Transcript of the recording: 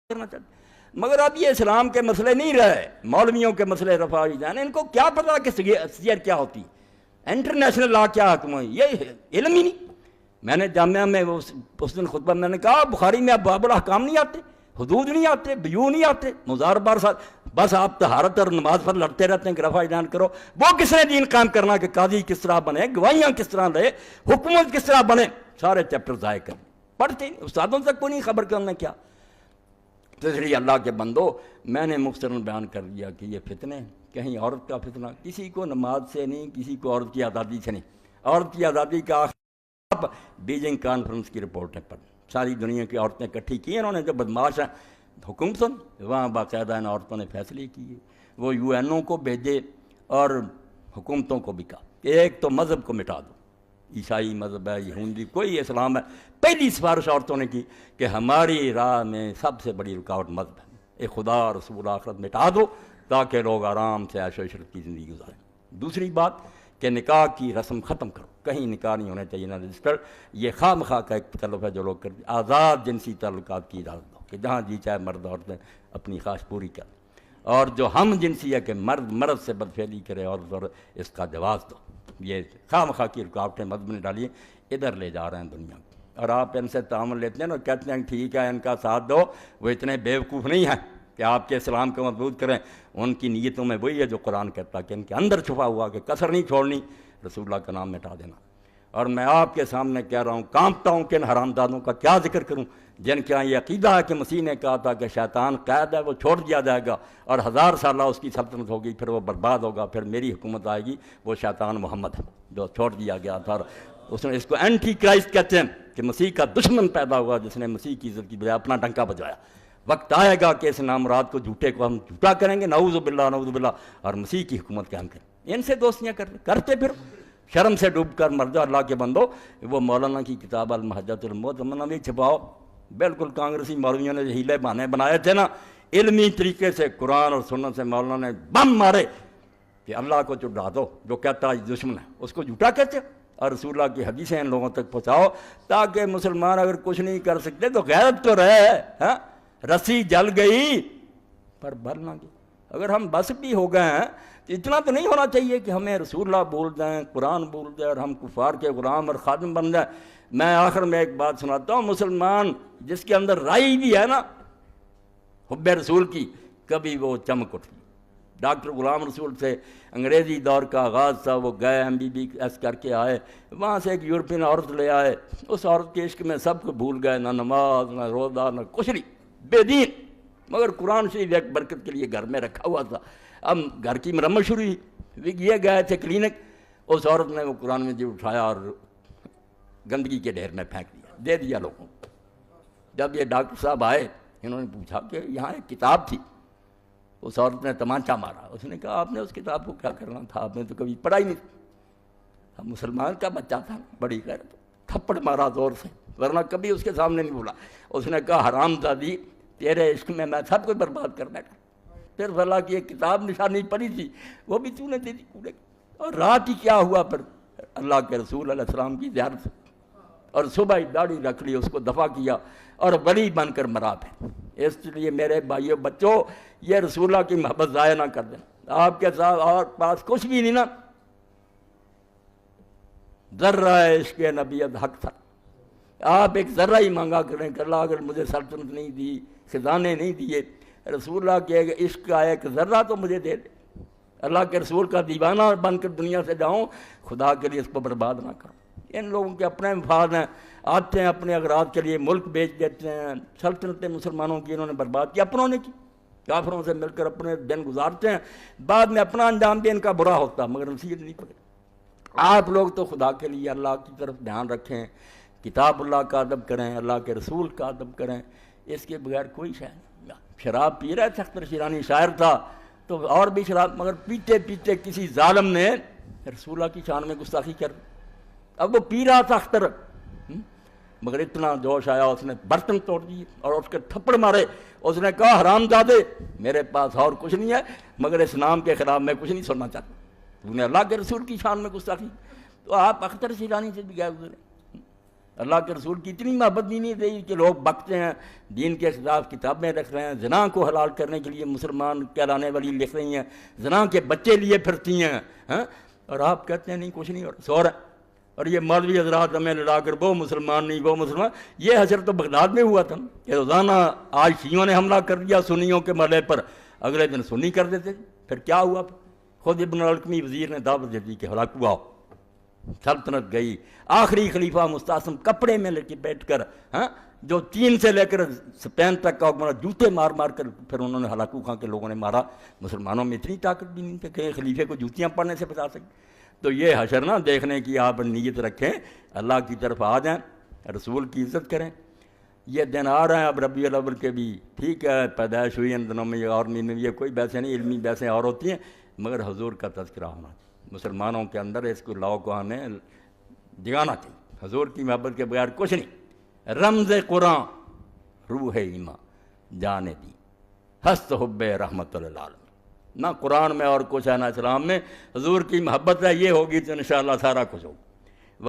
کرنا چاہتے، مگر اب یہ اسلام کے مسئلے نہیں رہے، مولویوں کے مسئلے رفع جانے، ان کو کیا پتا کہ سیر کیا ہوتی، انٹرنیشنل لا کیا حکم ہے، یہ علم ہی نہیں۔ میں نے جامعہ میں اس دن خطبہ میں نے کہا بخاری میں اب باب الاحکام نہیں آتے، حدود نہیں آتے، بیو نہیں آتے، مزاربار ساتھ، بس آپ طہارت اور نماز پر لڑتے رہتے ہیں کہ رفع جان کرو۔ وہ کس نے دین قائم کرنا کہ قاضی کس طرح بنے، گواہیاں کس طرح لے، حکومت کس طرح بنے، سارے چیپٹر ضائع کریں، پڑھتے ہیں استادوں تک کو نہیں خبر کہ انہوں نے کیا۔ تو اس لیے اللہ کے بندو، میں نے مختصراً بیان کر دیا کہ یہ فتنے، کہیں عورت کا فتنہ، کسی کو نماز سے نہیں، کسی کو عورت کی آزادی سے نہیں۔ عورت کی آزادی کا آپ بیجنگ کانفرنس کی رپورٹیں پڑھیں، ساری دنیا کی عورتیں اکٹھی کی ہیں انہوں نے، جو بدماش ہیں حکومتوں وہاں باقاعدہ ان عورتوں نے فیصلے کیے، وہ یو این او کو بھیجے اور حکومتوں کو بھی کہا کہ ایک تو مذہب کو مٹا دو، عیسائی مذہب ہے، یہودی، کوئی اسلام ہے۔ پہلی سفارش عورتوں نے کی کہ ہماری راہ میں سب سے بڑی رکاوٹ مذہب ہے، ایک خدا رسول آخرت مٹا دو تاکہ لوگ آرام سے عیش و عشرت کی زندگی گزاریں۔ دوسری بات کہ نکاح کی رسم ختم کرو، کہیں نکاح نہیں ہونا چاہیے نہ رجسٹر، یہ خواہ مخواہ کا ایک تکلف ہے جو لوگ کرتے، آزاد جنسی تعلقات کی اجازت دو کہ جہاں جی چاہے مرد عورتیں اپنی خواہش پوری کریں، اور جو ہم جنسی ہے کہ مرد مرد سے بدفعلی کرے اور اس کا جواز دو۔ یہ خواہ مخواہ کی رکاوٹیں مذہب نے ڈالی ہیں، ادھر لے جا رہے ہیں دنیا کو، اور آپ ان سے تعامل لیتے ہیں اور کہتے ہیں ٹھیک ہے ان کا ساتھ دو، وہ اتنے بیوقوف نہیں ہیں کہ آپ کے اسلام کو مضبوط کریں۔ ان کی نیتوں میں وہی ہے جو قرآن کہتا ہے کہ ان کے اندر چھپا ہوا کہ کسر نہیں چھوڑنی، رسول اللہ کا نام مٹا دینا۔ اور میں آپ کے سامنے کہہ رہا ہوں، کانپتا ہوں کہ ان حرامزادوں کا کیا ذکر کروں جن کے یہاں یہ عقیدہ ہے کہ مسیح نے کہا تھا کہ شیطان قید ہے، وہ چھوڑ دیا جائے گا اور 1000 سالہ اس کی سلطنت ہوگی، پھر وہ برباد ہوگا، پھر میری حکومت آئے گی۔ وہ شیطان محمد ہے جو چھوڑ دیا گیا تھا، اور اس نے اس کو اینٹی کرائسٹ کہتے ہیں کہ مسیح کا دشمن پیدا ہوا جس نے مسیح کی عزت کی بجائے اپنا ڈنکا بجایا۔ وقت آئے گا کہ اس نامراد کو جھوٹے کو ہم جھوٹا کریں گے، نعوذ باللہ نعوذ باللہ، اور مسیح کی حکومت قائم کریں۔ ان سے دوستیاں کرتے پھر شرم سے ڈوب کر مر جاؤ اللہ کے بندو۔ وہ مولانا کی کتاب المحجۃ المعتمدہ بھی چھپاؤ، بالکل کانگریسی مولویوں نے ہیلے بہانے بنائے تھے نا، علمی طریقے سے قرآن اور سنت سے مولانا نے بم مارے کہ اللہ کو چڑھا دو، جو کہتا ہے دشمن ہے اس کو جھوٹا کہتے، اور رسول اللہ کی حدیثیں ان لوگوں تک پہنچاؤ تاکہ مسلمان اگر کچھ نہیں کر سکتے تو غیرت تو رہے، ہاں رسی جل گئی پر بھر نہ گئی۔ اگر ہم بس بھی ہو گئے ہیں تو اتنا تو نہیں ہونا چاہیے کہ ہمیں رسول اللہ بول دیں، قرآن بول دیں اور ہم کفار کے غلام اور خادم بن جائیں۔ میں آخر میں ایک بات سناتا ہوں، مسلمان جس کے اندر رائی بھی ہے نا حب رسول کی، کبھی وہ چمک اٹھتی۔ ڈاکٹر غلام رسول سے انگریزی دور کا آغاز تھا، وہ گئے MBBS کر کے آئے، وہاں سے ایک یورپین عورت لے آئے، اس عورت کے عشق میں سب کو بھول گئے، نہ نماز نہ روزہ نہ کچھ نہیں، بے دین، مگر قرآن شریف ایک برکت کے لیے گھر میں رکھا ہوا تھا۔ اب گھر کی مرمت شروع ہوئی، یہ گئے تھے کلینک، اس عورت نے وہ قرآن میں جو اٹھایا اور گندگی کے ڈھیر میں پھینک دیا، دے دیا لوگوں کو۔ جب یہ ڈاکٹر صاحب آئے، انہوں نے پوچھا کہ یہاں ایک کتاب تھی، اس عورت نے تمانچہ مارا، اس نے کہا آپ نے اس کتاب کو کیا کرنا تھا، آپ نے تو کبھی پڑھا ہی نہیں۔ مسلمان کا بچہ تھا، بڑی غیرت، تھپڑ مارا زور سے، ورنہ کبھی اس کے سامنے نہیں بولا۔ اس نے کہا حرام زادی، تیرے عشق میں میں سب کچھ برباد کر بیٹھا، پھر اللہ کی ایک کتاب نشانی پڑھی تھی وہ بھی تو نے دے دی کوڑے۔ اور رات ہی کیا ہوا، پھر اللہ کے رسول علیہ السلام کی زیارت، اور صبح ہی داڑھی رکھ لی، اس کو دفع کیا اور ولی بن کر مرا پھر۔ اس لیے میرے بھائیوں بچوں، یہ رسول اللہ کی محبت ضائع نہ کر دیں۔ آپ کے ساتھ اور پاس کچھ بھی نہیں نا، ذرہ عشق نبیت حق تھا، آپ ایک ذرہ ہی مانگا کریں کہ اللہ اگر مجھے سلطنت نہیں دی، خزانے نہیں دیے، رسول اللہ کے عشق کا ایک ذرہ تو مجھے دے دے، اللہ کے رسول کا دیوانہ بن کر دنیا سے جاؤں، خدا کے لیے اس کو برباد نہ کرو۔ ان لوگوں کے اپنے مفاد ہیں، آتے ہیں اپنے اغراض کے لیے ملک بیچ دیتے ہیں، سلطنتیں مسلمانوں کی انہوں نے برباد کی، اپنوں نے کی، کافروں سے مل کر اپنے دن گزارتے ہیں، بعد میں اپنا انجام بھی ان کا برا ہوتا، مگر نصیحت نہیں پڑے۔ آپ لوگ تو خدا کے لیے اللہ کی طرف دھیان رکھیں، کتاب اللہ کا ادب کریں، اللہ کے رسول کا ادب کریں، اس کے بغیر کوئی شے نہیں۔ شراب پی رہے تھے، اختر شیرانی شاعر تھا تو اور بھی شراب، مگر پیتے پیتے کسی ظالم نے رسول اللہ کی شان میں گستاخی کر دی۔ اب وہ پی رہا تھا اختر، مگر اتنا جوش آیا اس نے برتن توڑ دیے اور اس کے تھپڑ مارے۔ اس نے کہا حرامزادے، میرے پاس اور کچھ نہیں ہے مگر اس نام کے خلاف میں کچھ نہیں سننا چاہتا، تو نے اللہ کے رسول کی شان میں گستاخی۔ تو آپ اختر شیرانی سے بھی گئے گزرے، اللہ کے رسول کی اتنی محبت بھی نہیں رہی کہ لوگ بکتے ہیں، دین کے خلاف کتابیں رکھ رہے ہیں، زنا کو حلال کرنے کے لیے مسلمان کہلانے والی لکھ رہی ہیں، زنا کے بچے لیے پھرتی ہیں، ہاں، اور آپ کہتے ہیں نہیں کچھ نہیں، اور سو رہے ہیں۔ اور یہ مولوی حضرات ہمیں لڑا کر وہ مسلمان نہیں وہ مسلمان، یہ حشر تو بغداد میں ہوا تھا کہ روزانہ آج شیعوں نے حملہ کر دیا سنیوں کے محلے پر، اگلے دن سنی کر دیتے، پھر کیا ہوا؟ خود ابن القمی وزیر نے دعوت دے دی کہ ہلاک ہوا، سلطنت گئی، آخری خلیفہ مستعصم کپڑے میں بیٹھ کر، ہاں، جو چین سے لے کر اسپین تک کا حکمران، جوتے مار مار کر پھر انہوں نے ہلاکو خان کے لوگوں نے مارا۔ مسلمانوں میں اتنی طاقت بھی نہیں تھی کہ خلیفے کو جوتیاں پڑنے سے بچا سکے۔ تو یہ حشر نہ دیکھنے کی آپ نیت رکھیں، اللہ کی طرف آ جائیں، رسول کی عزت کریں۔ یہ دن آ رہے ہیں اب ربیع الاول کے بھی، ٹھیک ہے پیدائش ہوئی ان دنوں میں، یہ اور مہینے میں یہ کوئی بحثیں نہیں، علمی بحثیں اور ہوتی ہیں، مگر حضور کا تذکرہ ہونا چاہیے مسلمانوں کے اندر، اس کو لاؤ کو ہمیں جگانا چاہیے۔ حضور کی محبت کے بغیر کچھ نہیں، رمز قرآن روح ایمان جانے دی، ہست حب رحمت للعالمین۔ نہ قرآن میں اور کچھ ہے نہ اسلام میں، حضور کی محبت ہے، یہ ہوگی تو انشاءاللہ سارا کچھ ہوگا۔